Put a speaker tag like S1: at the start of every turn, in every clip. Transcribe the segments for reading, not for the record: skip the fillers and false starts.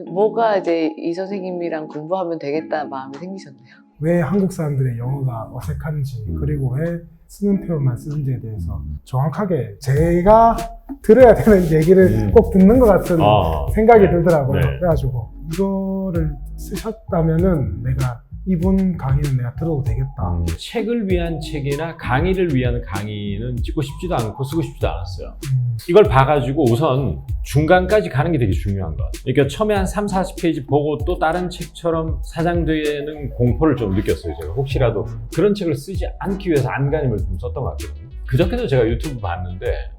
S1: 뭐가 이제 이 선생님이랑 공부하면 되겠다 마음이 생기셨나요?
S2: 왜 한국 사람들의 영어가 어색한지, 그리고 왜 쓰는 표현만 쓰는지에 대해서 정확하게 제가 들어야 되는 얘기를 꼭 듣는 것 같은 생각이 들더라고요.
S3: 네.
S2: 그래가지고 이거를 쓰셨다면은 내가 이분 강의는 내가 들어도 되겠다.
S3: 책을 위한 책이나 강의를 위한 강의는 찍고 싶지도 않고 쓰고 싶지도 않았어요. 이걸 봐가지고 우선 중간까지 가는 게 되게 중요한 것 같아요. 그러니까 처음에 한 3, 40페이지 보고 또 다른 책처럼 사장되는 공포를 좀 느꼈어요. 제가 혹시라도 그런 책을 쓰지 않기 위해서 안간힘을 좀 썼던 것 같거든요. 그저께도 제가 유튜브 봤는데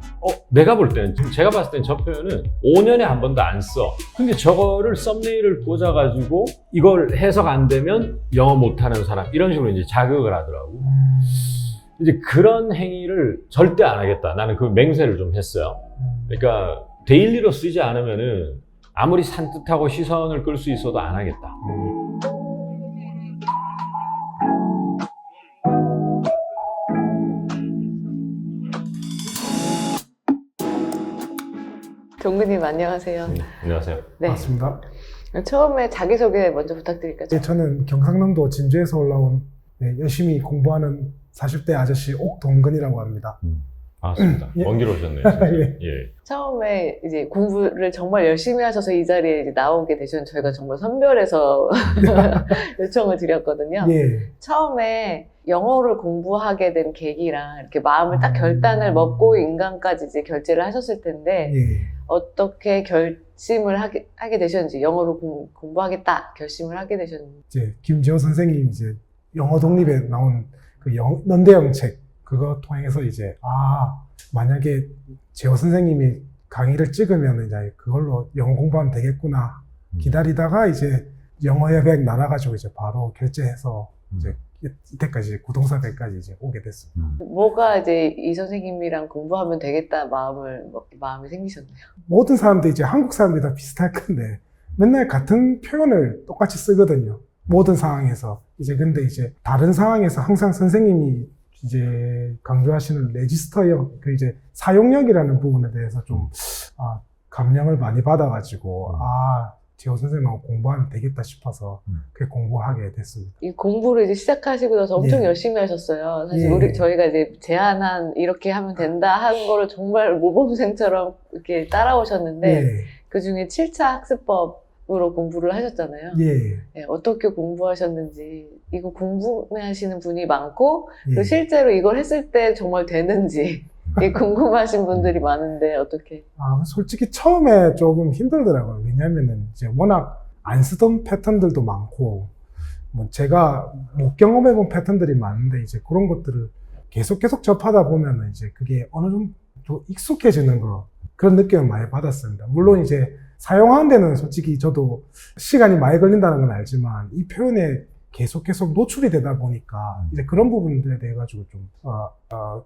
S3: 내가 볼 때는, 지금 제가 봤을 땐 저 표현은 5년에 한 번도 안 써. 근데 저거를 썸네일을 꽂아가지고 이걸 해석 안 되면 영어 못하는 사람, 이런 식으로 이제 자극을 하더라고. 이제 그런 행위를 절대 안 하겠다. 나는 그 맹세를 좀 했어요. 그러니까 데일리로 쓰지 않으면은 아무리 산뜻하고 시선을 끌 수 있어도 안 하겠다.
S1: 동근님 안녕하세요.
S3: 안녕하세요.
S1: 네.
S2: 맞습니다.
S1: 처음에 자기소개 먼저 부탁드릴까요?
S2: 네, 저는 경상남도 진주에서 올라온 열심히 공부하는 40대 아저씨 옥동근이라고 합니다.
S3: 반갑습니다.
S2: 예.
S3: 먼 길 오셨네요. 예.
S1: 처음에 이제 공부를 정말 열심히 하셔서 이 자리에 이제 나오게 되셨는데 저희가 정말 선별해서 요청을 드렸거든요.
S2: 예.
S1: 처음에 영어를 공부하게 된 계기랑 이렇게 마음을 딱 결단을 먹고 인강까지 이제 결제를 하셨을 텐데
S2: 예.
S1: 어떻게 결심을 하게 되셨는지, 영어를 공부하겠다 결심을 하게 되셨는지.
S2: 이제 김지호 선생님 이제 영어 독립에 나온 그 넌대영 책 그거 통해서 이제 만약에 지호 선생님이 강의를 찍으면 이제 그걸로 영어 공부하면 되겠구나 기다리다가 이제 영어 여백 날아가지고 이제 바로 결제해서 이제 이때까지 구동사백까지 이제 오게 됐습니다.
S1: 뭐가 이제 이 선생님이랑 공부하면 되겠다 마음이 생기셨나요?
S2: 모든 사람들이 이제 한국 사람들이 다 비슷할 건데 맨날 같은 표현을 똑같이 쓰거든요. 모든 상황에서. 근데 이제 다른 상황에서 항상 선생님이 이제 강조하시는 레지스터형, 그 이제 사용력이라는 부분에 대해서 좀, 감명을 많이 받아가지고, 지호 선생님하고 공부하면 되겠다 싶어서, 그렇게 공부하게 됐습니다.
S1: 이 공부를 이제 시작하시고 나서 엄청
S2: 예.
S1: 열심히 하셨어요. 사실
S2: 예.
S1: 저희가 이제 제안한 이렇게 하면 된다 한 거를 정말 모범생처럼 이렇게 따라오셨는데,
S2: 예.
S1: 그 중에 7차 학습법으로 공부를 하셨잖아요.
S2: 예.
S1: 네, 어떻게 공부하셨는지, 이거 궁금해하시는 분이 많고,
S2: 예.
S1: 또 실제로 이걸 했을 때 정말 되는지 궁금하신 분들이 많은데 어떻게?
S2: 솔직히 처음에 조금 힘들더라고요. 왜냐면은 이제 워낙 안 쓰던 패턴들도 많고, 뭐 제가 못 경험해본 패턴들이 많은데 이제 그런 것들을 계속 접하다 보면은 이제 그게 어느 정도 익숙해지는 그런 느낌을 많이 받았습니다. 물론 이제 사용하는 데는 솔직히 저도 시간이 많이 걸린다는 건 알지만 이 표현에 계속 노출이 되다 보니까 이제 그런 부분들에 대해 가지고 좀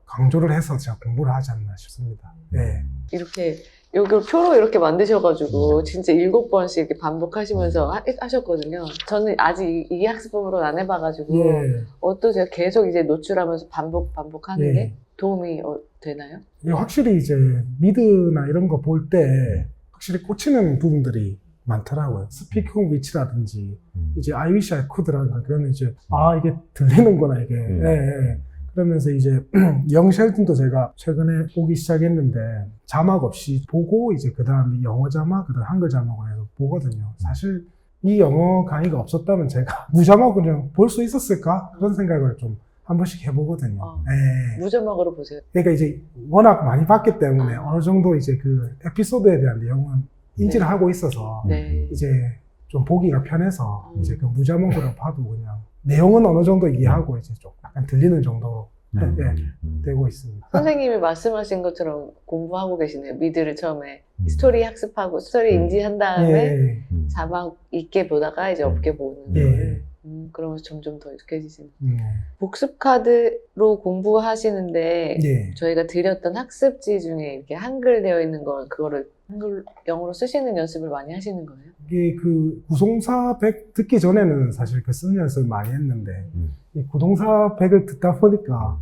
S2: 강조를 해서 제가 공부를 하지 않나 싶습니다. 네.
S1: 이렇게 여기를 표로 이렇게 만드셔가지고 진짜 7번씩 이렇게 반복하시면서 하셨거든요. 저는 아직 이 학습법으로는 안 해봐가지고
S2: 예.
S1: 어떠세요? 계속 이제 노출하면서 반복하는
S2: 예.
S1: 게 도움이 되나요?
S2: 확실히 이제 미드나 이런 거 볼 때 확실히 꽂히는 부분들이 많더라고요. 스피킹 위치라든지 이제 I wish I could라든가 그러면 이제 이게 들리는구나 이게. 예. 그러면서 이제 영 쉘튼도 제가 최근에 보기 시작했는데 자막 없이 보고 이제 그 다음에 영어 자막, 그 다음 한글 자막을 해서 보거든요. 사실 이 영어 강의가 없었다면 제가 무자막으로 그냥 볼 수 있었을까? 그런 생각을 좀 한 번씩 해보거든요. 예.
S1: 무자막으로 보세요.
S2: 그러니까 이제 워낙 많이 봤기 때문에 어느 정도 이제 그 에피소드에 대한 내용은 인지를 하고 있어서 이제 좀 보기가 편해서 이제 그 무자막으로 봐도 그냥 내용은 어느 정도 이해하고 이제 좀 약간 들리는 정도로 되고 있습니다.
S1: 선생님이 말씀하신 것처럼 공부하고 계시네요. 미드를 처음에 스토리 학습하고 스토리 인지한 다음에 자막 있게 보다가 이제 없게 보는 거를. 그러면서 점점 더 익숙해지시는. 복습 카드로 공부하시는데 저희가 드렸던 학습지 중에 이렇게 한글 되어 있는 그거를 한글 영어로 쓰시는 연습을 많이 하시는 거예요?
S2: 이게 그 구동사 100 듣기 전에는 사실 그 쓰는 연습을 많이 했는데 이 구동사 100을 듣다 보니까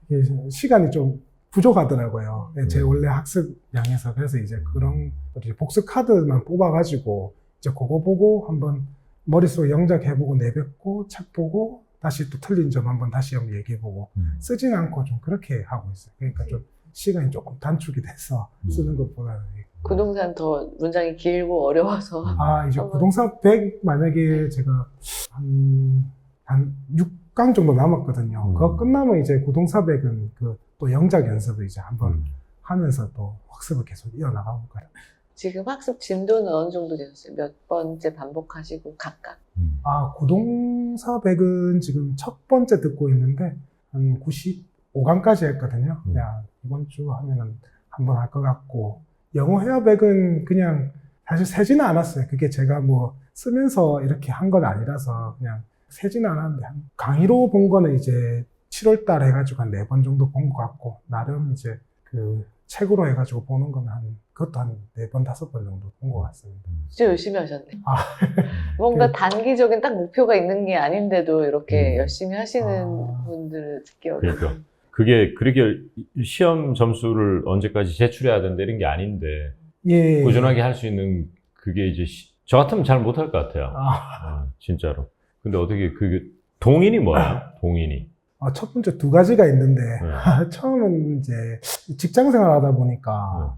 S2: 이게 시간이 좀 부족하더라고요. 제 원래 학습 양에서. 그래서 이제 그런 복습 카드만 뽑아가지고 이제 그거 보고 한번 머릿속에 영작해보고 내뱉고 책 보고 다시 또 틀린 점 한번 다시 한번 얘기해보고 쓰진 않고 좀 그렇게 하고 있어요. 그러니까 좀 시간이 조금 단축이 돼서 쓰는 것보다는.
S1: 부동산 더 문장이 길고 어려워서.
S2: 이제 부동산 100 만약에 제가 한 6강 정도 남았거든요. 그거 끝나면 이제 부동산 100은 그 또 영작 연습을 이제 한번 하면서 또 학습을 계속 이어나가고 가요.
S1: 지금 학습 진도는 어느 정도 되셨어요? 몇 번째 반복하시고 각각?
S2: 부동산 100은 지금 첫 번째 듣고 있는데 한 95강까지 했거든요. 그냥 이번 주 하면은 한번 할 것 같고, 영어 회화 100은 그냥 사실 세지는 않았어요. 그게 제가 뭐 쓰면서 이렇게 한 건 아니라서 그냥 세지는 않았는데, 강의로 본 거는 이제 7월 달에 해가지고 한 4번 정도 본 것 같고, 나름 이제 그 책으로 해가지고 보는 건 그것도 한 4번, 5번 정도 본 것 같습니다.
S1: 진짜 열심히 하셨네. 뭔가 단기적인 딱 목표가 있는 게 아닌데도 이렇게 열심히 하시는 분들을 듣기 어려워요.
S3: 그러니까. 그게 그렇게 시험 점수를 언제까지 제출해야 된다 이런 게 아닌데,
S2: 예.
S3: 꾸준하게 할 수 있는 그게 이제 저 같으면 잘 못할 것 같아요. 진짜로. 근데 어떻게 그게 동인이 뭐예요? 동인이.
S2: 첫 번째 2가지가 있는데, 처음은 이제 직장 생활 하다 보니까,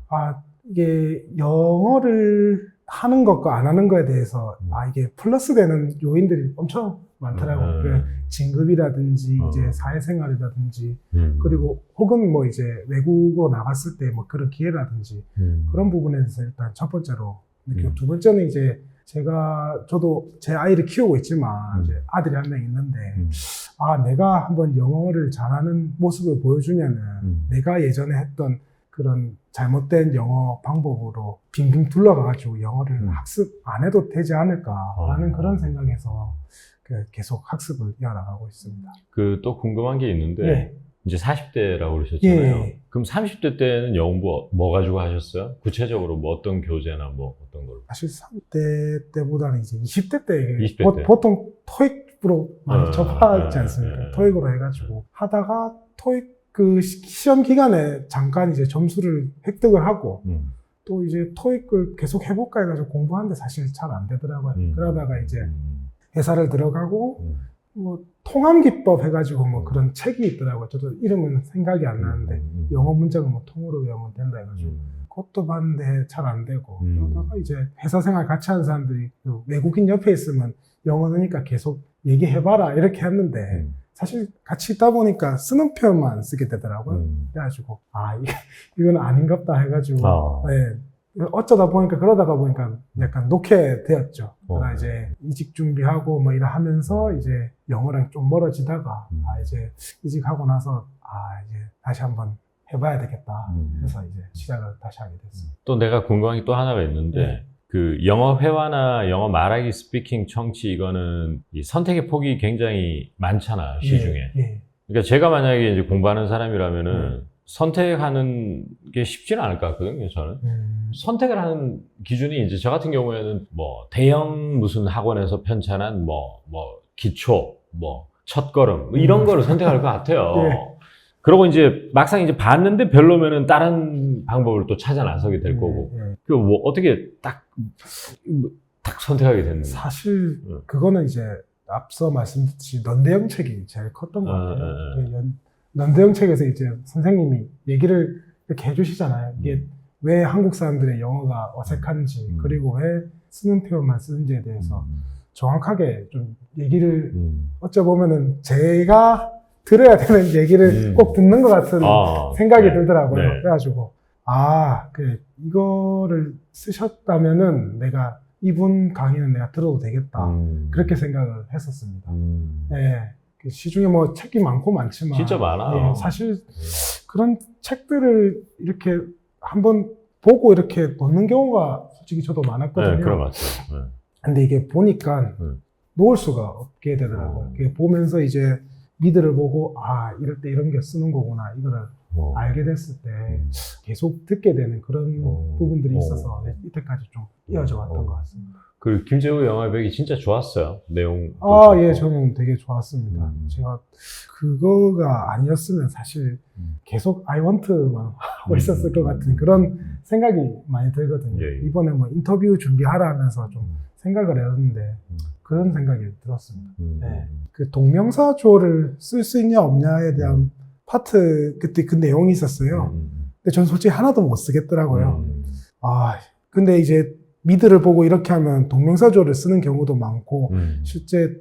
S2: 이게 영어를 하는 것과 안 하는 거에 대해서, 이게 플러스 되는 요인들이 엄청 많더라고요. 그 진급이라든지, 이제 사회생활이라든지, 그리고 혹은 뭐 이제 외국으로 나갔을 때 뭐 그런 기회라든지, 그런 부분에 대해서 일단 첫 번째로 느끼고, 두 번째는 이제 저도 제 아이를 키우고 있지만, 이제 아들이 한 명 있는데, 내가 한번 영어를 잘하는 모습을 보여주면은, 내가 예전에 했던 그런 잘못된 영어 방법으로 빙빙 둘러가가지고 영어를 학습 안 해도 되지 않을까라는 그런 생각에서 계속 학습을 이어나가고 있습니다.
S3: 또 궁금한 게 있는데,
S2: 네.
S3: 이제 40대라고 그러셨잖아요.
S2: 예.
S3: 그럼 30대 때는 영어 뭐 가지고 하셨어요? 구체적으로 뭐 어떤 교재나 뭐 어떤 걸로?
S2: 사실 30대 때보다는 이제 20대 때
S3: 20대 때.
S2: 보통 토익으로 많이 접하지 않습니까? 토익으로 해가지고 하다가 토익 그 시험 기간에 잠깐 이제 점수를 획득을 하고 또 이제 토익을 계속 해볼까 해가지고 공부하는데 사실 잘 안 되더라고요. 그러다가 이제 회사를 들어가고 뭐 통함기법 해가지고 뭐 그런 책이 있더라고요. 저도 이름은 생각이 안 나는데 영어 문장은 뭐 통으로 외우면 된다 해가지고 그것도 봤는데 잘 안 되고 그러다가 이제 회사 생활 같이 하는 사람들이 그 외국인 옆에 있으면 영어 느니까 계속 얘기해봐라 이렇게 했는데 사실 같이 있다 보니까 쓰는 표현만 쓰게 되더라고요. 그래가지고 이건 아닌갑다 해가지고 네. 어쩌다 보니까 그러다가 보니까 약간 놓게 되었죠. 그러다 이제 이직 준비하고 뭐 이러면서 이제 영어랑 좀 멀어지다가 이제 이직하고 나서 이제 다시 한번 해봐야 되겠다 해서 이제 시작을 다시 하게 됐습니다.
S3: 또 내가 궁금한 게 또 하나가 있는데 그 영어 회화나 영어 말하기, 스피킹, 청취 이거는 이 선택의 폭이 굉장히 많잖아 시중에. 그러니까 제가 만약에 이제 공부하는 사람이라면은 선택하는 게 쉽지는 않을 것 같거든요, 저는. 선택을 하는 기준이 이제 저 같은 경우에는 뭐 대형 무슨 학원에서 편찬한 뭐 기초, 첫걸음 이런 거를 선택할 것 같아요. 그러고 이제 막상 이제 봤는데 별로면은 다른 방법을 또 찾아 나서게 될 거고. 그 뭐 어떻게 딱 선택하게 됐는데.
S2: 사실 그거는 이제 앞서 말씀드렸듯이 넌대형 책이 제일 컸던 것 같아요. 넌대형 책에서 이제 선생님이 얘기를 이렇게 해주시잖아요. 이게 왜 한국 사람들의 영어가 어색한지, 그리고 왜 쓰는 표현만 쓰는지에 대해서 정확하게 좀 얘기를 어쩌보면은 제가 들어야 되는 얘기를 꼭 듣는 것 같은 생각이 들더라고요. 그래가지고, 그래, 이거를 쓰셨다면은 내가 이분 강의는 내가 들어도 되겠다. 그렇게 생각을 했었습니다. 네. 시중에 뭐 책이 많고 많지만
S3: 진짜 많아요.
S2: 사실 그런 책들을 이렇게 한번 보고 이렇게 놓는 경우가 솔직히 저도 많았거든요.
S3: 네, 그런 것 같아요.
S2: 근데 이게 보니까 놓을 수가 없게 되더라고요. 보면서 이제 미드를 보고 이럴 때 이런 게 쓰는 거구나 이거를 알게 됐을 때 계속 듣게 되는 그런 부분들이 있어서 이때까지 좀 이어져 왔던 것 같습니다.
S3: 그 김재우 영화백이 진짜 좋았어요. 내용.
S2: 예, 저는 되게 좋았습니다. 제가 그거가 아니었으면 사실 계속 I want만 하고 있었을 것 같은 그런 생각이 많이 들거든요. 이번에 뭐 인터뷰 준비하라 하면서 좀 생각을 했는데 그런 생각이 들었습니다. 네. 그 동명사주어를 쓸 수 있냐 없냐에 대한 파트 그때 그 내용이 있었어요. 근데 전 솔직히 하나도 못 쓰겠더라고요. 근데 이제 미드를 보고 이렇게 하면 동명사주어를 쓰는 경우도 많고 실제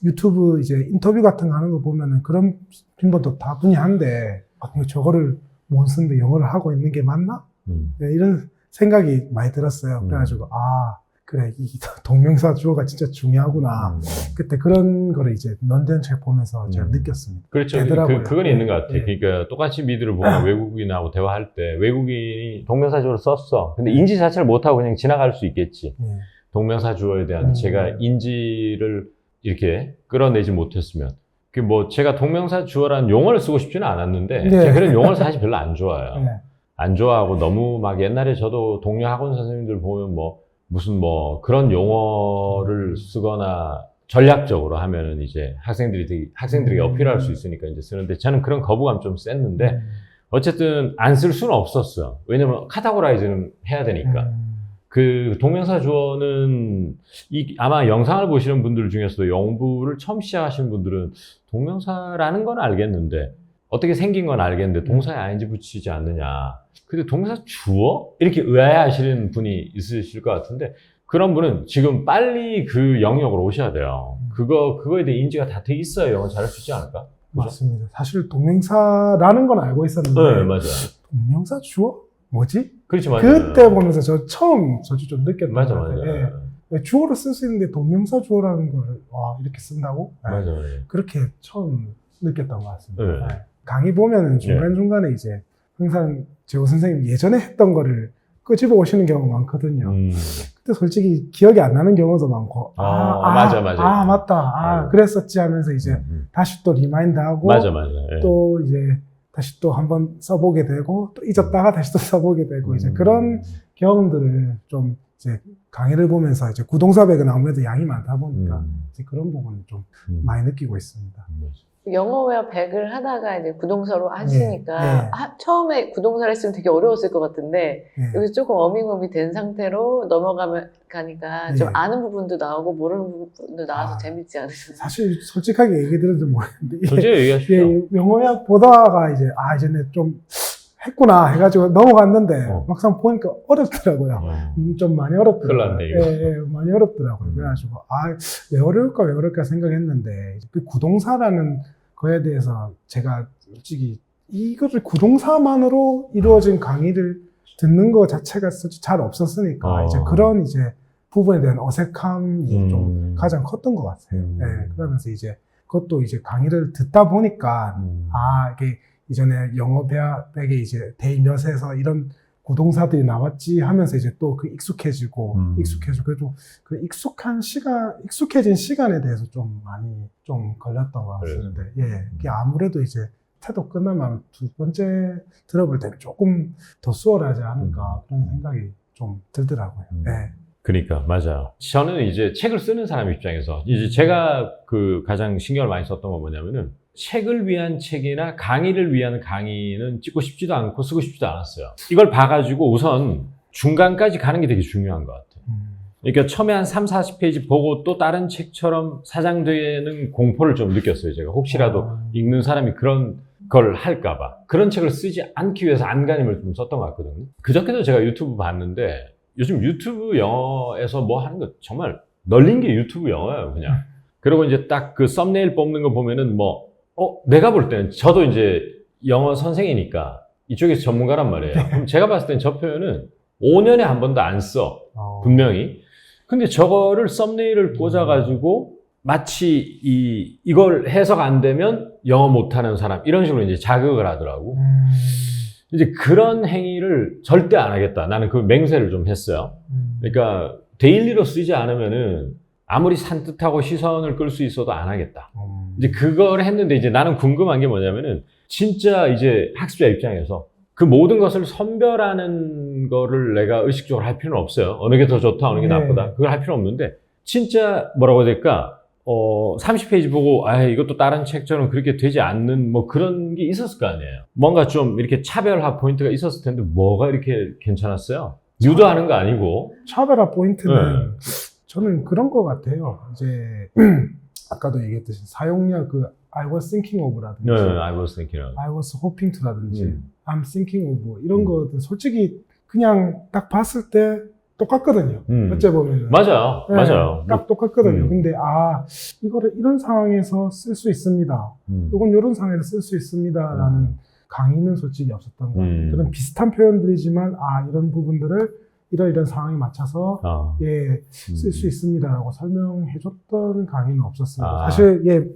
S2: 유튜브 이제 인터뷰 같은 거 하는 거 보면은 그런 빈번도 다분히 한데 저거를 못 쓰는데 영어를 하고 있는 게 맞나? 네, 이런 생각이 많이 들었어요. 그래가지고 그래 이 동명사주어가 진짜 중요하구나. 그때 그런 거를 이제 런던 책 보면서 제가 느꼈습니다.
S3: 그렇죠. 그건 있는 것 같아요. 그러니까 똑같이 미드를 보면 외국인하고 대화할 때 외국인이 동명사주어를 썼어. 근데 인지 자체를 못하고 그냥 지나갈 수 있겠지. 동명사주어에 대한 제가 인지를 이렇게 끌어내지 못했으면. 제가 동명사주어라는 용어를 쓰고 싶지는 않았는데 제가 그런 용어를 사실 별로 안 좋아해요. 안 좋아하고 너무 막 옛날에 저도 동료 학원 선생님들 보면 무슨 그런 용어를 쓰거나 전략적으로 하면은 이제 학생들에게 어필할 수 있으니까 이제 쓰는데 저는 그런 거부감 좀 셌는데 어쨌든 안 쓸 수는 없었어요. 왜냐면 카테고라이즈는 해야 되니까. 그 동명사주어는 아마 영상을 보시는 분들 중에서도 영부를 처음 시작하신 분들은 동명사라는 건 알겠는데 어떻게 생긴 건 알겠는데 동사에 ing 붙이지 않느냐. 근데 동명사 주어? 이렇게 의아해하시는 분이 있으실 것 같은데 그런 분은 지금 빨리 그 영역으로 오셔야 돼요. 그거에 대해 인지가 다 돼 있어야 영어 잘할 수 있지 않을까? 그죠?
S2: 맞습니다. 사실 동명사라는 건 알고 있었는데
S3: 네, 맞아요.
S2: 동명사 주어? 뭐지?
S3: 그렇지, 맞아요.
S2: 그때 보면서 저 처음 좀 느꼈던 것 같아요.
S3: 맞아요.
S2: 주어를 쓸 수 있는데 동명사 주어라는 걸 이렇게 쓴다고?
S3: 맞아요.
S2: 그렇게 처음 느꼈던 것 같습니다. 강의 보면은 중간중간에 이제 항상 재호 선생님 예전에 했던 거를 끄집어 오시는 경우가 많거든요. 근데 솔직히 기억이 안 나는 경우도 많고,
S3: 맞아.
S2: 맞다. 그랬었지 하면서 이제 다시 또 리마인드하고,
S3: 맞아.
S2: 또 이제 다시 또 한번 써보게 되고, 또 잊었다가 다시 또 써보게 되고, 이제 그런 경험들을 좀 이제 강의를 보면서 이제 구동사백은 아무래도 양이 많다 보니까 이제 그런 부분을 좀 많이 느끼고 있습니다.
S1: 영어회화 100을 하다가 이제 구동사로 하시니까 처음에 구동사를 했으면 되게 어려웠을 것 같은데 여기서 조금 어밍어밍 된 상태로 가니까 좀 아는 부분도 나오고 모르는 부분도 나와서 재밌지 않으셨어요?
S2: 사실 솔직하게 얘기 들어도 모르겠는데
S3: 솔직히 얘기하시죠.
S2: 영어회화 보다가 이제 이제는 좀 했구나 해가지고 넘어갔는데 막상 보니까 어렵더라고요. 좀 많이 어렵더라고요. 많이 어렵더라고요. 그래가지고 왜 어려울까 생각했는데 그 구동사라는 거에 대해서 제가 솔직히 이거를 구동사만으로 이루어진 강의를 듣는 거 자체가 잘 없었으니까 이제 그런 이제 부분에 대한 어색함이 좀 가장 컸던 것 같아요. 그러면서 이제 그것도 이제 강의를 듣다 보니까 이게 이전에 영어 백에 이제 데이 몇에서 이런 구동사들이 나왔지 하면서 이제 또 그 익숙해지고 그래도 그 익숙해진 시간에 대해서 좀 많이 좀 걸렸던 것 같은데 그게 아무래도 이제 태도 끝나면 두 번째 들어볼 때는 조금 더 수월하지 않을까 그런 생각이 좀 들더라고요.
S3: 그러니까 맞아요. 저는 이제 책을 쓰는 사람 입장에서 이제 제가 가장 신경을 많이 썼던 건 뭐냐면은 책을 위한 책이나 강의를 위한 강의는 찍고 싶지도 않고 쓰고 싶지도 않았어요. 이걸 봐가지고 우선 중간까지 가는 게 되게 중요한 것 같아요. 그러니까 처음에 한 30-40페이지 보고 또 다른 책처럼 사장되는 공포를 좀 느꼈어요. 제가 혹시라도 읽는 사람이 그런 걸 할까봐. 그런 책을 쓰지 않기 위해서 안간힘을 좀 썼던 것 같거든요. 그저께도 제가 유튜브 봤는데 요즘 유튜브 영어에서 뭐 하는 거 정말 널린 게 유튜브 영어예요, 그냥. 그리고 이제 딱 그 썸네일 뽑는 거 보면은 내가 볼 때는 저도 이제 영어 선생이니까 이쪽에서 전문가란 말이에요. 그럼 제가 봤을 땐 저 표현은 5년에 한 번도 안 써. 분명히. 근데 저거를 썸네일을 꽂아가지고 마치 이걸 해석 안 되면 영어 못하는 사람 이런 식으로 이제 자극을 하더라고. 이제 그런 행위를 절대 안 하겠다. 나는 그 맹세를 좀 했어요. 그러니까 데일리로 쓰지 않으면은 아무리 산뜻하고 시선을 끌 수 있어도 안 하겠다. 이제 그걸 했는데 이제 나는 궁금한 게 뭐냐면은 진짜 이제 학습자 입장에서 그 모든 것을 선별하는 거를 내가 의식적으로 할 필요는 없어요. 어느 게 더 좋다, 어느 게 나쁘다. 그걸 할 필요는 없는데 진짜 뭐라고 해야 될까? 30페이지 보고 이것도 다른 책처럼 그렇게 되지 않는 뭐 그런 게 있었을 거 아니에요. 뭔가 좀 이렇게 차별화 포인트가 있었을 텐데 뭐가 이렇게 괜찮았어요? 유도하는 거 아니고.
S2: 차별화 포인트는 저는 그런 것 같아요. 이제 아까도 얘기했듯이 사용력 그 I was thinking of라든지
S3: I was thinking of.
S2: I was hoping to라든지 I'm thinking of 이런 거는 솔직히 그냥 딱 봤을 때 똑같거든요. 어째 보면
S3: 맞아요.
S2: 네,
S3: 맞아요.
S2: 딱 똑같거든요. 근데 이거를 이런 상황에서 쓸 수 있습니다. 이건 이런 상황에서 쓸 수 있습니다라는 강의는 솔직히 없었던 것 같아요. 그런 비슷한 표현들이지만 이런 부분들을 이런 상황에 맞춰서 쓸 수 있습니다라고 설명해줬던 강의는 없었습니다. 사실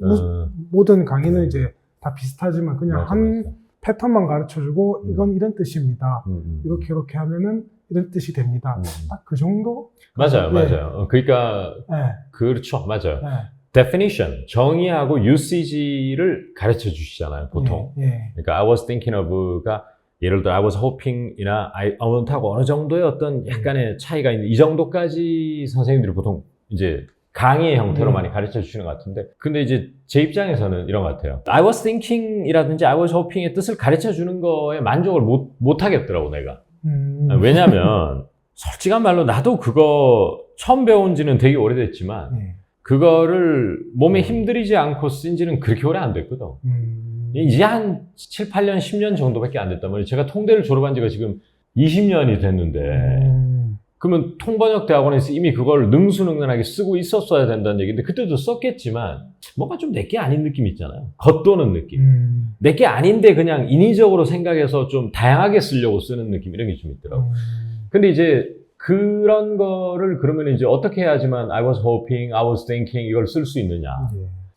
S2: 모든 강의는 이제 다 비슷하지만 그냥 한 패턴만 가르쳐주고 이건 이런 뜻입니다. 이렇게 하면은 이런 뜻이 됩니다. 딱 그 정도?
S3: 맞아요, 맞아요. 그러니까 그렇죠, 맞아요. definition, 정의하고 usage를 가르쳐 주시잖아요, 보통. 그러니까 I was thinking of가 예를 들어 I was hoping이나 I want하고 어느 정도의 어떤 약간의 차이가 있는 이 정도까지 선생님들이 보통 이제 강의의 형태로 많이 가르쳐 주시는 것 같은데, 근데 이제 제 입장에서는 이런 것 같아요. I was thinking이라든지 I was hoping의 뜻을 가르쳐 주는 거에 만족을 못 하겠더라고, 내가. 왜냐면 솔직한 말로 나도 그거 처음 배운 지는 되게 오래됐지만 그거를 몸에 힘들이지 않고 쓴 지는 그렇게 오래 안 됐거든. 이제 한 7, 8년, 10년 정도밖에 안 됐단 말이에요. 제가 통대를 졸업한 지가 지금 20년이 됐는데 그러면 통번역 대학원에서 이미 그걸 능수능란하게 쓰고 있었어야 된다는 얘기인데 그때도 썼겠지만 뭔가 좀 내게 아닌 느낌이 있잖아요. 겉도는 느낌. 내게 아닌데 그냥 인위적으로 생각해서 좀 다양하게 쓰려고 쓰는 느낌 이런 게 좀 있더라고요. 근데 이제 그런 거를 그러면 이제 어떻게 해야지만 I was hoping, I was thinking 이걸 쓸 수 있느냐.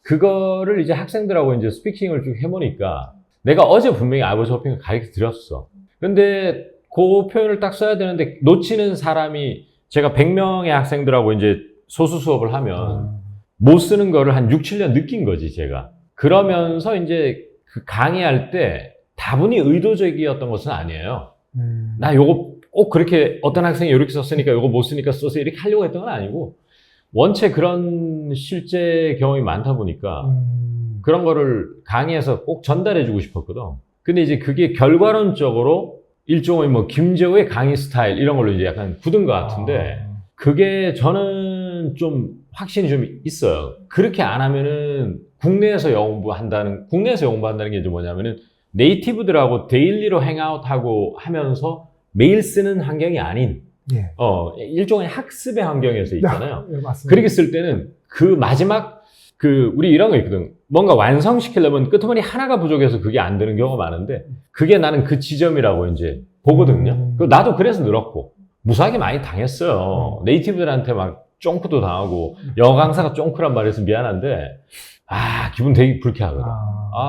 S3: 그거를 이제 학생들하고 이제 스피킹을 쭉 해보니까 내가 어제 분명히 I was hoping을 가르쳐 드렸어. 근데 그 표현을 딱 써야 되는데 놓치는 사람이 제가 100명의 학생들하고 이제 소수 수업을 하면 못 쓰는 거를 한 6, 7년 느낀 거지, 제가. 그러면서 이제 그 강의할 때 다분히 의도적이었던 것은 아니에요. 나 요거 꼭 그렇게 어떤 학생이 이렇게 썼으니까 요거 못 쓰니까 써서 이렇게 하려고 했던 건 아니고 원체 그런 실제 경험이 많다 보니까 그런 거를 강의에서 꼭 전달해 주고 싶었거든. 근데 이제 그게 결과론적으로 일종의 뭐 김재호의 강의 스타일 이런 걸로 이제 약간 굳은 것 같은데 그게 저는 좀 확신이 좀 있어요. 그렇게 안 하면은 국내에서 공부한다는 게 이제 뭐냐면은 네이티브들하고 데일리로 행아웃하고 하면서 매일 쓰는 환경이 아닌 일종의 학습의 환경에서 있잖아요. 그렇게 쓸 때는 그 마지막 우리 이런 거 있거든. 뭔가 완성시키려면 끄트머리 하나가 부족해서 그게 안 되는 경우가 많은데 그게 나는 그 지점이라고 이제 보거든요. 나도 그래서 늘었고 무수하게 많이 당했어요. 네이티브들한테 막 쫑크도 당하고 영어 강사가 쫑크란 말해서 미안한데 기분 되게 불쾌하거든.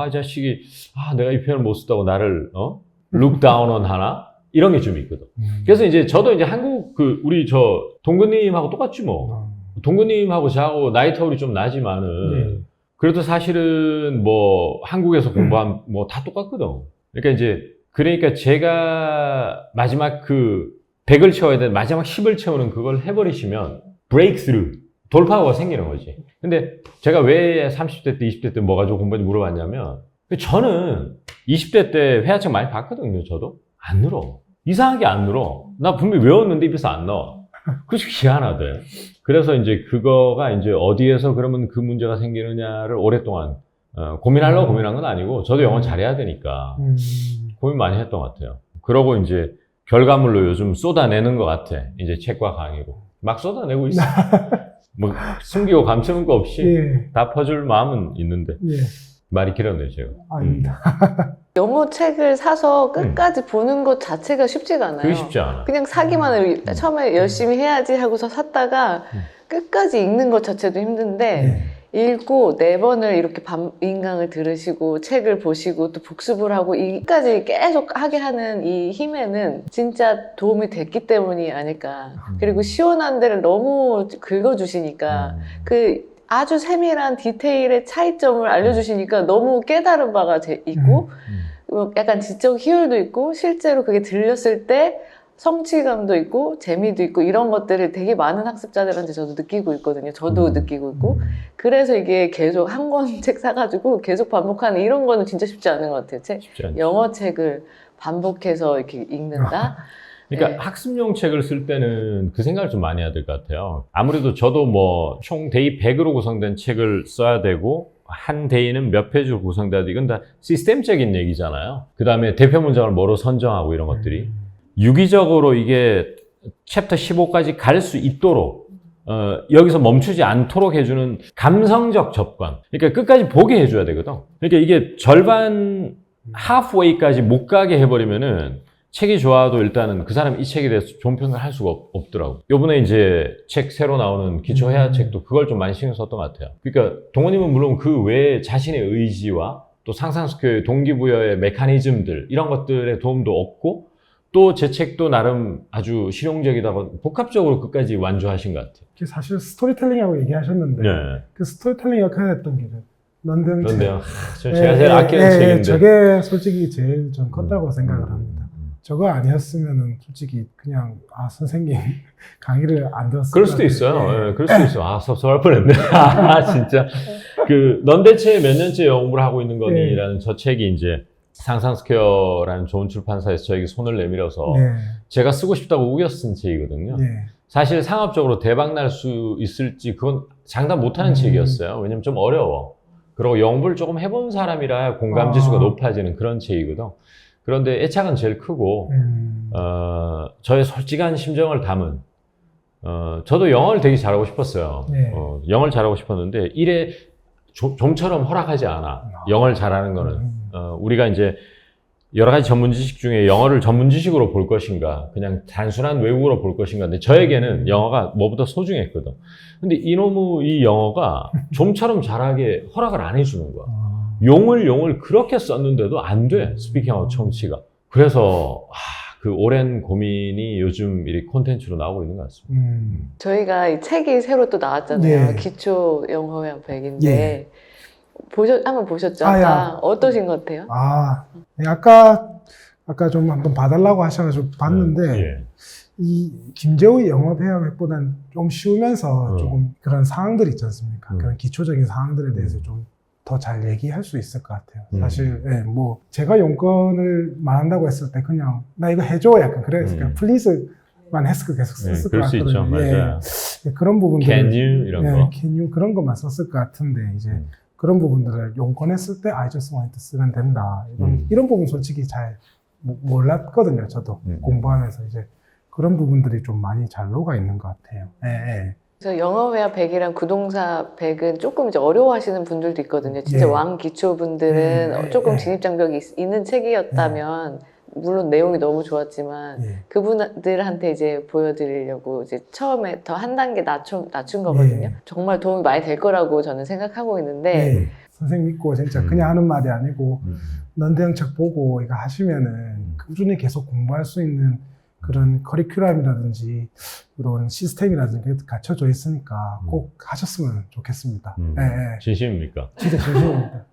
S3: 이 자식이 내가 이 표현을 못 쓰다고 나를 look down on 하나? 이런 게 좀 있거든. 그래서 이제 저도 이제 한국 우리 동근님하고 똑같지 뭐. 동근님하고 저하고 나이 터울이 좀 나지만은 그래도 사실은 뭐 한국에서 공부한 뭐 다 똑같거든. 그러니까 제가 마지막 100을 채워야 되는 마지막 10을 채우는 그걸 해버리시면 breakthrough 돌파구가 생기는 거지. 근데 제가 왜 30대 때 20대 때 뭐 가지고 공부했는지 물어봤냐면 저는 20대 때 회화책 많이 봤거든요. 저도 안 늘어. 이상하게 안 늘어. 나 분명히 외웠는데 입에서 안 나와. 그래서 희한하대. 그래서 이제 그거가 이제 어디에서 그러면 그 문제가 생기느냐를 오랫동안 고민하려고 고민한 건 아니고 저도 영어 잘해야 되니까 고민 많이 했던 것 같아요. 그러고 이제 결과물로 요즘 쏟아내는 것 같아. 이제 책과 강의로. 막 쏟아내고 있어. 뭐 숨기고 감추는 거 없이 다 퍼줄 마음은 있는데 말이 길었네요, 제가.
S2: 아닙니다.
S1: 영어 책을 사서 끝까지 보는 것 자체가 쉽지가 않아요.
S3: 그게 쉽지 않아.
S1: 그냥 사기만 해요. 처음에 열심히 해야지 하고서 샀다가 끝까지 읽는 것 자체도 힘든데 읽고 4번을 이렇게 인강을 들으시고 책을 보시고 또 복습을 하고 이까지 계속 하게 하는 이 힘에는 진짜 도움이 됐기 때문이 아닐까. 그리고 시원한 데를 너무 긁어주시니까 아주 세밀한 디테일의 차이점을 알려주시니까 너무 깨달은 바가 있고 약간 지적 희열도 있고 실제로 그게 들렸을 때 성취감도 있고 재미도 있고 이런 것들을 되게 많은 학습자들한테 저도 느끼고 있거든요. 저도 느끼고 있고 그래서 이게 계속 한 권 책 사가지고 계속 반복하는 이런 거는 진짜 쉽지 않은 것 같아요. 영어 책을 반복해서 이렇게 읽는다?
S3: 그러니까 학습용 책을 쓸 때는 그 생각을 좀 많이 해야 될 것 같아요. 아무래도 저도 뭐 총 데이 100으로 구성된 책을 써야 되고 한 데이는 몇 페이지로 구성돼야 돼. 이건 다 시스템적인 얘기잖아요. 그 다음에 대표 문장을 뭐로 선정하고 이런 것들이 유기적으로 이게 챕터 15까지 갈 수 있도록 여기서 멈추지 않도록 해주는 감성적 접근. 그러니까 끝까지 보게 해줘야 되거든. 그러니까 이게 절반 하프웨이까지 못 가게 해버리면은 책이 좋아도 일단은 그 사람이 이 책에 대해서 좋은 평가를 할 수가 없더라고. 요번에 이제 책 새로 나오는 기초회화 책도 그걸 좀 많이 신경 썼던 것 같아요. 그러니까 동호님은 물론 그 외에 자신의 의지와 또 상상스퀘어의 동기부여의 메커니즘들 이런 것들의 도움도 얻고 또 제 책도 나름 아주 실용적이다고 복합적으로 끝까지 완주하신 것 같아요.
S2: 사실 스토리텔링하고 얘기하셨는데
S3: 네.
S2: 그 스토리텔링 역할을 했던 게 런던 책.
S3: 그런데요. 제가 제일 아끼는 책인데.
S2: 저게 솔직히 제일 좀 컸다고 생각을 합니다. 저거 아니었으면은 솔직히 그냥 선생님 강의를 안 들었을
S3: 그럴 수도 있어요. 예, 그럴 수도 있어. 섭섭할 뻔했네. 진짜. 그 넌 대체 몇 년째 영업을 하고 있는 거니라는 저 책이 이제 상상스퀘어라는 좋은 출판사에서 저에게 손을 내밀어서 제가 쓰고 싶다고 우겨 쓴 책이거든요. 사실 상업적으로 대박 날 수 있을지 그건 장담 못하는 책이었어요. 왜냐면 좀 어려워. 그리고 영업을 조금 해본 사람이라 공감 지수가 높아지는 그런 책이거든. 그런데 애착은 제일 크고 저의 솔직한 심정을 담은 저도 영어를 되게 잘하고 싶었어요. 영어를 잘하고 싶었는데 일에 좀처럼 허락하지 않아. 영어를 잘하는 거는 우리가 이제 여러 가지 전문 지식 중에 영어를 전문 지식으로 볼 것인가 그냥 단순한 외국어로 볼 것인가. 근데 저에게는 영어가 뭐보다 소중했거든. 근데 이놈의 이 영어가 좀처럼 잘하게 허락을 안 해주는 거야. 용을 그렇게 썼는데도 안 돼. 스피킹아웃 청취가. 그래서 그 오랜 고민이 요즘 이 콘텐츠로 나오고 있는 것 같습니다.
S1: 저희가 이 책이 새로 또 나왔잖아요. 기초 영어회화 100인데 한번 보셨죠? 아까 어떠신 것 같아요?
S2: 아까 좀 한번 봐달라고 하셔가지고 봤는데 이 김재우의 영어회화백보다는 좀 쉬우면서 조금 그런 상황들 있지 않습니까? 그런 기초적인 상황들에 대해서 좀 더 잘 얘기할 수 있을 것 같아요. 사실 뭐 제가 용건을 말한다고 했을 때 그냥 나 이거 해줘 약간 그래서 그냥 플리즈만 했을 거 계속 썼을 것 같거든요.
S3: 있죠. 맞아요.
S2: 그런 부분들
S3: Can you 이런 거.
S2: Can you 그런 것만 썼을 것 같은데 이제 그런 부분들을 용건했을 때 I just want to 쓰면 된다. 이런 부분 솔직히 잘 몰랐거든요. 저도 공부하면서 이제 그런 부분들이 좀 많이 잘 녹아 있는 것 같아요.
S1: 그래서 영어회화 100이랑 구동사 100은 조금 이제 어려워하시는 분들도 있거든요. 진짜 왕 기초분들은 조금 진입장벽이 있는 책이었다면 물론 내용이 너무 좋았지만 그분들한테 이제 보여드리려고 이제 처음에 더 한 단계 낮춘 거거든요. 정말 도움이 많이 될 거라고 저는 생각하고 있는데
S2: 선생님 믿고 진짜 그냥 하는 말이 아니고 넌대형 책 보고 이거 하시면은 꾸준히 계속 공부할 수 있는 그런 커리큘럼이라든지 그런 시스템이라든지 갖춰져 있으니까 꼭 하셨으면 좋겠습니다.
S3: 진심입니까?
S2: 진짜 진심입니다.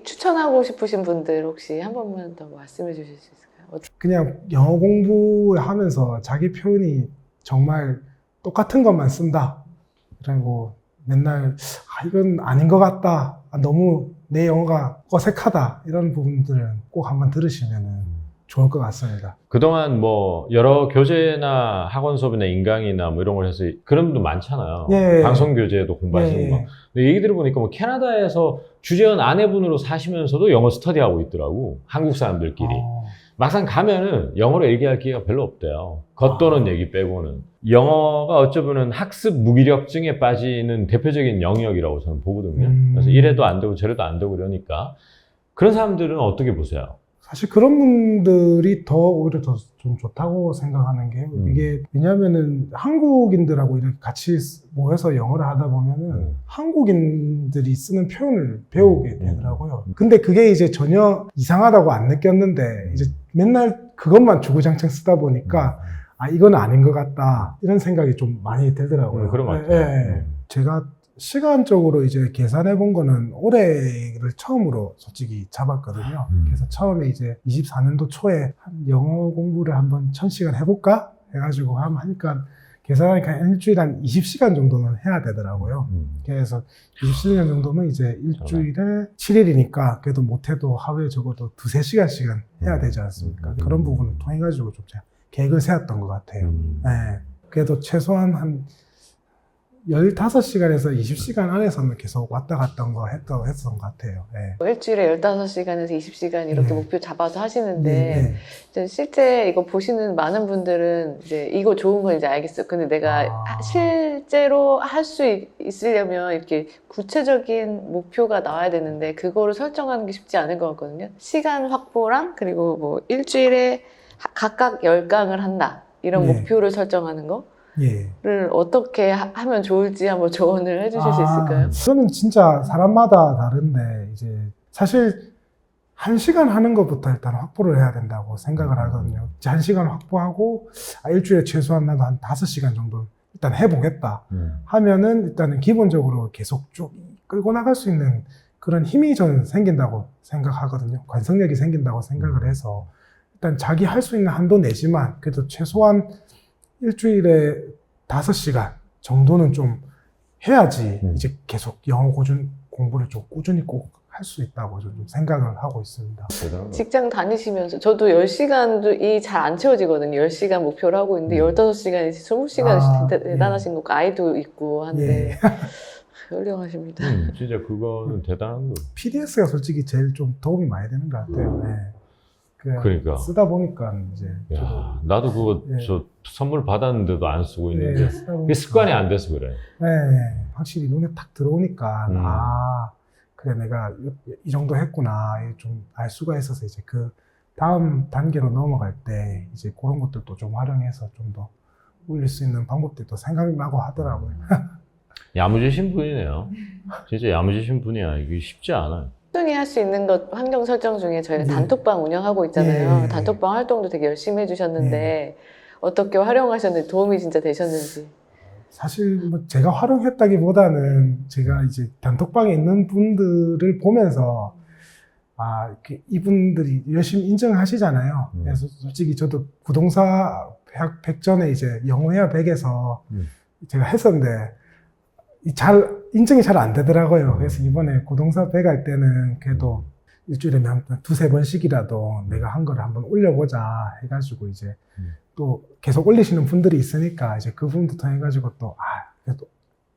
S1: 추천하고 싶으신 분들 혹시 한 번만 더 말씀해 주실 수 있을까요?
S2: 그냥 영어 공부하면서 자기 표현이 정말 똑같은 것만 쓴다. 그리고 맨날 이건 아닌 것 같다. 너무 내 영어가 어색하다. 이런 부분들은 꼭 한번 들으시면은 좋을 것 같습니다.
S3: 그동안 뭐 여러 교재나 학원 수업이나 인강이나 뭐 이런 걸 해서 그런 분도 많잖아요. 방송 교재도 공부하시는 거. 근데 얘기 들어보니까 뭐 캐나다에서 주재원 아내분으로 사시면서도 영어 스터디하고 있더라고. 한국 사람들끼리. 막상 가면은 영어로 얘기할 기회가 별로 없대요. 겉도는 얘기 빼고는. 영어가 어쩌면은 학습 무기력증에 빠지는 대표적인 영역이라고 저는 보거든요. 그래서 이래도 안 되고 저래도 안 되고 그러니까 그런 사람들은 어떻게 보세요?
S2: 사실 그런 분들이 오히려 더 좀 좋다고 생각하는 게 이게 왜냐면은 한국인들하고 이렇게 같이 모여서 영어를 하다 보면은 한국인들이 쓰는 표현을 배우게 되더라고요. 근데 그게 이제 전혀 이상하다고 안 느꼈는데 이제 맨날 그것만 주구장창 쓰다 보니까 이건 아닌 것 같다 이런 생각이 좀 많이 들더라고요.
S3: 그런 것 같아요.
S2: 제가 시간적으로 이제 계산해 본 거는 올해를 처음으로 솔직히 잡았거든요. 그래서 처음에 이제 24년도 초에 영어 공부를 한번 1000시간 해볼까? 해가지고 하니까 계산하니까 일주일에 한 20시간 정도는 해야 되더라고요. 그래서 20시간 정도면 이제 일주일에 7일이니까 그래도 못해도 하루에 적어도 2-3시간씩은 해야 되지 않습니까? 그런 부분을 통해가지고 좀 제가 계획을 세웠던 것 같아요. 네. 그래도 최소한 한 15시간에서 20시간 안에서는 계속 왔다 갔다 했던 것 같아요. 네.
S1: 일주일에 15시간에서 20시간 이렇게
S2: 네.
S1: 목표 잡아서 하시는데
S2: 네.
S1: 이제 실제 이거 보시는 많은 분들은 이제 이거 좋은 건 이제 알겠어요. 근데 내가 실제로 할 수 있으려면 이렇게 구체적인 목표가 나와야 되는데 그거를 설정하는 게 쉽지 않을 것 같거든요. 시간 확보랑 그리고 뭐 일주일에 각각 10강을 한다. 이런
S2: 네.
S1: 목표를 설정하는 거.
S2: 예.
S1: 를 어떻게 하면 좋을지 한번 조언을 해주실 수 있을까요?
S2: 저는 진짜 사람마다 다른데 이제 사실 1시간 하는 것부터 일단 확보를 해야 된다고 생각을 하거든요. 1시간 확보하고 일주일에 최소한 나도 한 5시간 정도 일단 해보겠다 하면은 일단은 기본적으로 계속 쭉 끌고 나갈 수 있는 그런 힘이 저는 생긴다고 생각하거든요. 관성력이 생긴다고 생각을 해서 일단 자기 할 수 있는 한도 내지만 그래도 최소한 일주일에 5시간 정도는 좀 해야지 이제 계속 영어 공부를 좀 꾸준히 꼭 할 수 있다고 좀 생각을 하고 있습니다.
S1: 직장 다니시면서 저도 10시간도 잘 안 채워지거든요. 10시간 목표를 하고 있는데 15시간이 20시간 대단하신 거고 아이도 있고 한데
S2: 예.
S1: 훌륭하십니다.
S3: 진짜 그거는 대단한 거.
S2: PDS가 솔직히 제일 좀 도움이 많이 되는 것 같아요. 네.
S3: 그러니까.
S2: 쓰다 보니까 이제
S3: 야, 나도 그거
S2: 예.
S3: 저 선물 받았는데도 안 쓰고 있는데
S2: 네, 쓰다
S3: 그게
S2: 보니까
S3: 습관이 안 돼서 그래.
S2: 네, 확실히 눈에 탁 들어오니까 그래 내가 이 정도 했구나 좀 알 수가 있어서 이제 그 다음 단계로 넘어갈 때 이제 그런 것들도 좀 활용해서 좀 더 올릴 수 있는 방법들도 생각나고 하더라고요.
S3: 야무지신 분이네요. 진짜 야무지신 분이야. 이게 쉽지 않아요.
S1: 꾸준히 할 수 있는 것 환경 설정 중에 저희는
S2: 네.
S1: 단톡방 운영하고 있잖아요.
S2: 네.
S1: 단톡방 활동도 되게 열심히 해주셨는데 어떻게 활용하셨는지 도움이 진짜 되셨는지.
S2: 사실 뭐 제가 활용했다기보다는 제가 이제 단톡방에 있는 분들을 보면서 이분들이 열심히 인정하시잖아요. 그래서 솔직히 저도 부동사 100전에 이제 영어회화 100에서 제가 했었는데 인정이 잘 안 되더라고요. 그래서 이번에 고동사 100 할 때는 그래도 일주일에 한 2-3번씩이라도 내가 한 거를 한번 올려보자 해가지고 이제 또 계속 올리시는 분들이 있으니까 이제 그분부터 통해가지고 그래도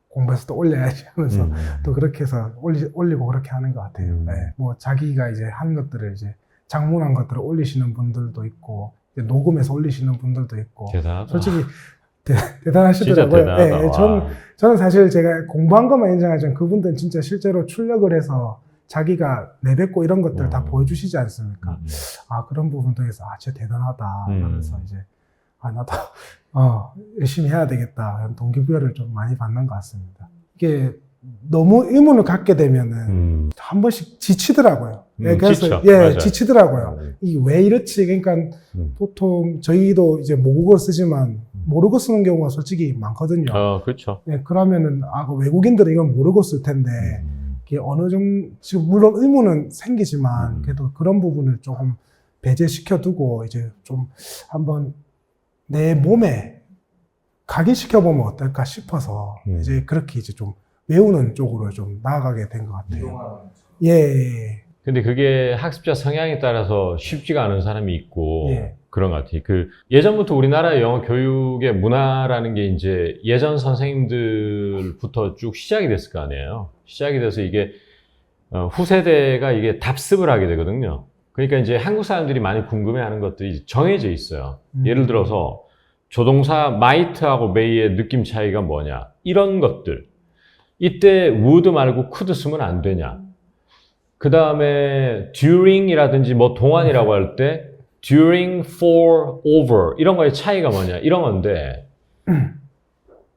S2: 공부해서 또 올려야지 하면서 또 그렇게 해서 올리고 그렇게 하는 것 같아요. 네. 뭐 자기가 이제 한 것들을 이제 장문한 것들을 올리시는 분들도 있고 이제 녹음해서 올리시는 분들도 있고
S3: 대단하다.
S2: 솔직히 대단하시더라고요.
S3: 진짜 대단하다.
S2: 네, 저는 사실 제가 공부한 것만 인정하지만 그분들은 진짜 실제로 출력을 해서 자기가 내뱉고 이런 것들 다 보여주시지 않습니까? 그런 부분도 해서 진짜 대단하다 하면서 이제 나도 열심히 해야 되겠다 그런 동기부여를 좀 많이 받는 것 같습니다. 이게 너무 의문을 갖게 되면은 한 번씩 지치더라고요. 그래서
S3: 맞아요.
S2: 지치더라고요. 이게 왜 이렇지? 그러니까 보통 저희도 이제 모국어 쓰지만 모르고 쓰는 경우가 솔직히 많거든요.
S3: 그렇죠.
S2: 그러면은 외국인들은 이건 모르고 쓸 텐데 이게 어느 정도 지금 물론 의문은 생기지만 그래도 그런 부분을 조금 배제시켜 두고 이제 좀 한번 내 몸에 각인시켜 보면 어떨까 싶어서 이제 그렇게 이제 좀 외우는 쪽으로 좀 나아가게 된 것 같아요. 예.
S3: 근데 그게 학습자 성향에 따라서 쉽지가 않은 사람이 있고
S2: 예.
S3: 그런 것 같아요. 예전부터 우리나라 영어 교육의 문화라는 게 이제 예전 선생님들부터 쭉 시작이 됐을 거 아니에요. 시작이 돼서 이게 후세대가 이게 답습을 하게 되거든요. 그러니까 이제 한국 사람들이 많이 궁금해하는 것들이 정해져 있어요. 예를 들어서 조동사 might하고 may의 느낌 차이가 뭐냐 이런 것들. 이때 would 말고 could 쓰면 안 되냐. 그 다음에 during이라든지 뭐 동안이라고 할 때 during, for, over 이런 거의 차이가 뭐냐 이런 건데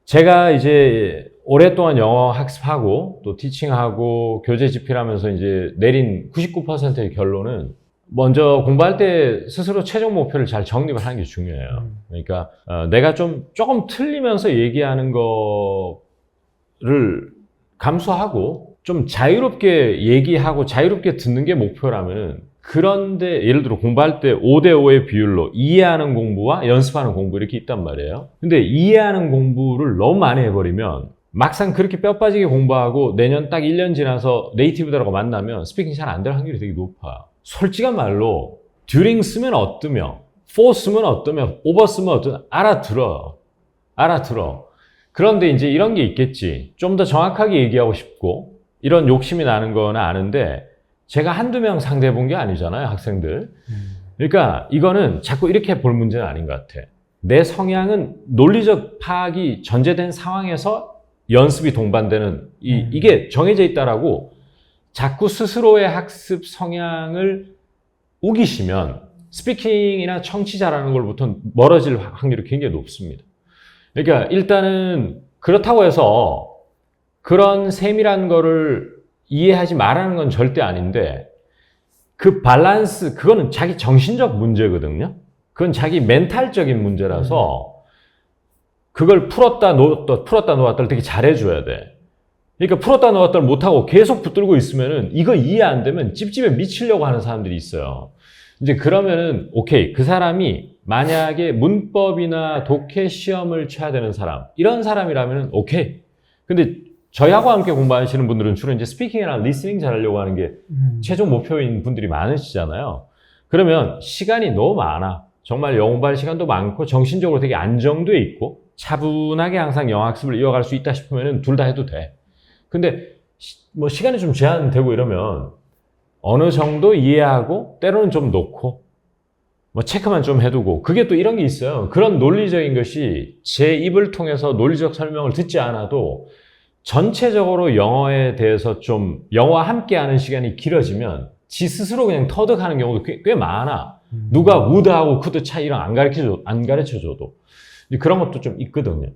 S3: 제가 이제 오랫동안 영어 학습하고 또 티칭하고 교재 집필하면서 이제 내린 99%의 결론은 먼저 공부할 때 스스로 최종 목표를 잘 정립을 하는 게 중요해요. 그러니까 내가 조금 틀리면서 얘기하는 거를 감수하고 좀 자유롭게 얘기하고 자유롭게 듣는 게 목표라면 그런데 예를 들어 공부할 때 5대5의 비율로 이해하는 공부와 연습하는 공부 이렇게 있단 말이에요. 근데 이해하는 공부를 너무 많이 해버리면 막상 그렇게 뼈 빠지게 공부하고 내년 딱 1년 지나서 네이티브들하고 만나면 스피킹 잘 안 될 확률이 되게 높아요. 솔직한 말로 during 쓰면 어떠며 for 쓰면 어떠면 over 쓰면 어떠면 알아들어. 그런데 이제 이런 게 있겠지. 좀 더 정확하게 얘기하고 싶고 이런 욕심이 나는 거는 아는데 제가 한두 명 상대해 본 게 아니잖아요, 학생들. 그러니까 이거는 자꾸 이렇게 볼 문제는 아닌 것 같아. 내 성향은 논리적 파악이 전제된 상황에서 연습이 동반되는 이게 정해져 있다라고 자꾸 스스로의 학습 성향을 우기시면 스피킹이나 청취 잘하는 걸부터 멀어질 확률이 굉장히 높습니다. 그러니까 일단은 그렇다고 해서 그런 셈이라는 거를 이해하지 말라는 건 절대 아닌데 그 밸런스, 그거는 자기 정신적 문제거든요. 그건 자기 멘탈적인 문제라서 그걸 풀었다 놓았다를 되게 잘해줘야 돼. 그러니까 풀었다 놓았다를 못하고 계속 붙들고 있으면은 이거 이해 안 되면 찝찝해 미치려고 하는 사람들이 있어요. 이제 그러면은 오케이, 그 사람이 만약에 문법이나 독해 시험을 쳐야 되는 사람, 이런 사람이라면은 오케이. 근데 저희하고 함께 공부하시는 분들은 주로 이제 스피킹이나 리스닝 잘하려고 하는 게 최종 목표인 분들이 많으시잖아요. 그러면 시간이 너무 많아. 정말 영어 공부할 시간도 많고 정신적으로 되게 안정돼 있고 차분하게 항상 영어 학습을 이어갈 수 있다 싶으면 둘 다 해도 돼. 근데 뭐 시간이 좀 제한되고 이러면 어느 정도 이해하고 때로는 좀 놓고 뭐 체크만 좀 해두고, 그게 또 이런 게 있어요. 그런 논리적인 것이 제 입을 통해서 논리적 설명을 듣지 않아도 전체적으로 영어에 대해서 좀 영어와 함께하는 시간이 길어지면 지 스스로 그냥 터득하는 경우도 꽤 많아. 누가 would하고 could 차이 이런 안 가르쳐줘도 그런 것도 좀 있거든요.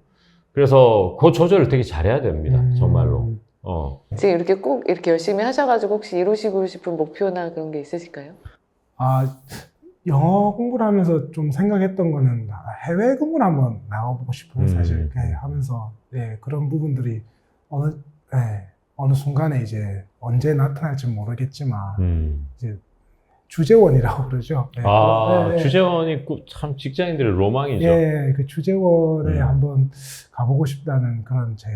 S3: 그래서 그 조절을 되게 잘해야 됩니다. 정말로.
S1: 지금 이렇게 꼭 이렇게 열심히 하셔가지고 혹시 이루시고 싶은 목표나 그런 게 있으실까요?
S2: 영어 공부를 하면서 좀 생각했던 거는 해외 공부를 한번 나가보고 싶어요. 사실 이렇게 하면서 그런 부분들이 어느 순간에 이제 언제 나타날지 모르겠지만 이제 주재원이라고 그러죠.
S3: 주재원이 참 직장인들의 로망이죠.
S2: 그 주재원에 한번 가보고 싶다는 그런 제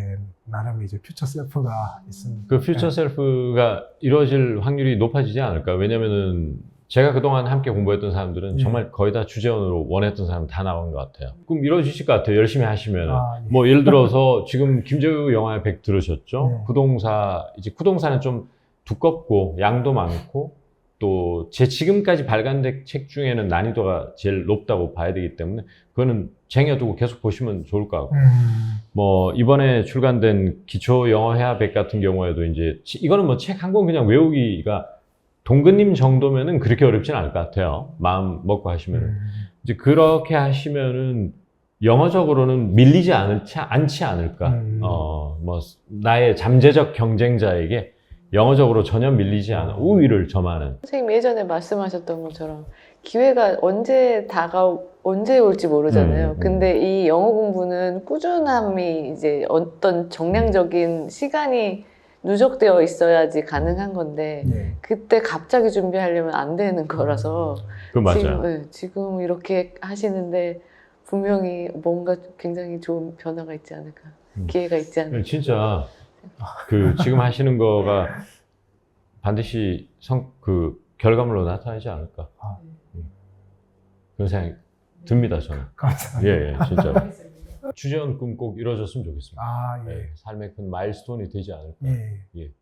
S2: 나름의 이제 퓨처 셀프가 있습니다.
S3: 그 퓨처 셀프가 이루어질 확률이 높아지지 않을까? 왜냐면은 제가 그동안 함께 공부했던 사람들은 정말 거의 다 주재원으로 원했던 사람 다 나온 것 같아요. 그럼 이루어지실 것 같아요. 열심히 하시면. 뭐 예를 들어서 지금 김재우 영화의 백 들으셨죠? 구동사는 좀 두껍고 양도 많고 또 제 지금까지 발간된 책 중에는 난이도가 제일 높다고 봐야 되기 때문에 그거는 쟁여두고 계속 보시면 좋을 것 같고 뭐 이번에 출간된 기초 영어 회화백 같은 경우에도 이제 이거는 뭐 책 한 권 그냥 외우기가 동근님 정도면은 그렇게 어렵진 않을 것 같아요. 마음 먹고 하시면은. 이제 그렇게 하시면은 영어적으로는 밀리지 않지 않을까. 뭐 나의 잠재적 경쟁자에게 영어적으로 전혀 밀리지 않은 우위를 점하는.
S1: 선생님 예전에 말씀하셨던 것처럼 기회가 언제 올지 모르잖아요. 근데 이 영어 공부는 꾸준함이 이제 어떤 정량적인 시간이 누적되어 있어야지 가능한 건데 그때 갑자기 준비하려면 안 되는 거라서
S3: 그 맞아요.
S1: 지금 이렇게 하시는데 분명히 뭔가 굉장히 좋은 변화가 있지 않을까, 기회가 있지 않을까.
S3: 진짜 지금 하시는 거가 반드시 결과물로 나타나지 않을까. 그런 생각이 듭니다, 저는.
S2: 감사합니다.
S3: 진짜. 주재원 꿈 꼭 이루어졌으면 좋겠습니다. 삶의 큰 마일스톤이 되지 않을까.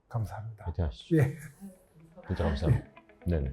S2: 감사합니다.
S3: 파이팅 하시죠. 진짜 감사합니다. 네네.